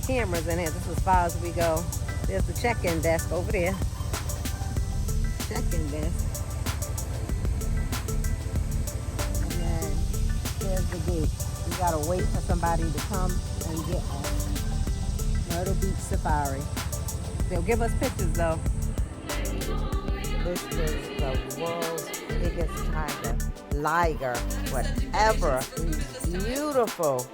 the cameras in here. This is as far as we go. There's the check-in desk over there. Check-in desk. And then there's the gate. We gotta wait for somebody to come and get us. Myrtle Beach Safari. They'll give us pictures though. This is the world's biggest tiger. Liger, whatever. He's beautiful.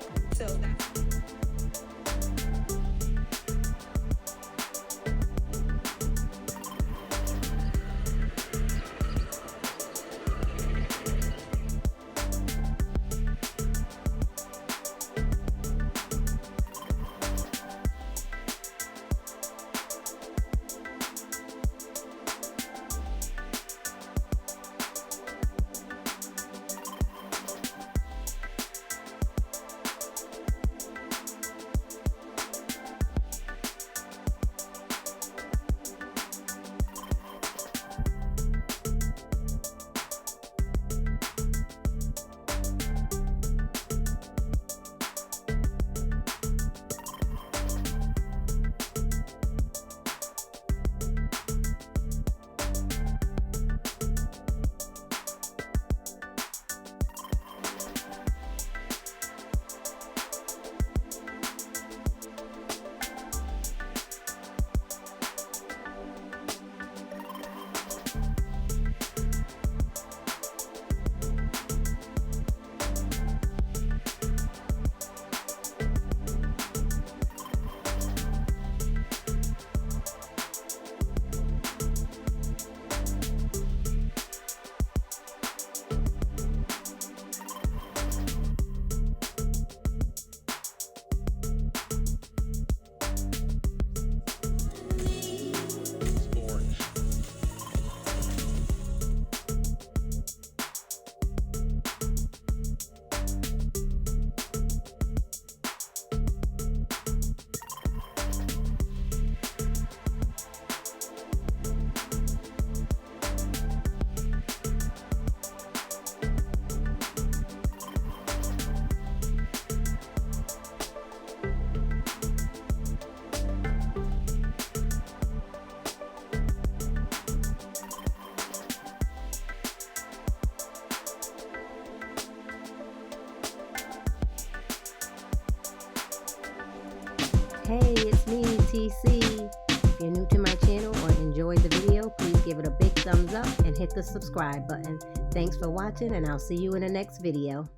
Hey, it's me, TC. If you're new to my channel or enjoyed the video, please give it a big thumbs up and hit the subscribe button. Thanks for watching, and I'll see you in the next video.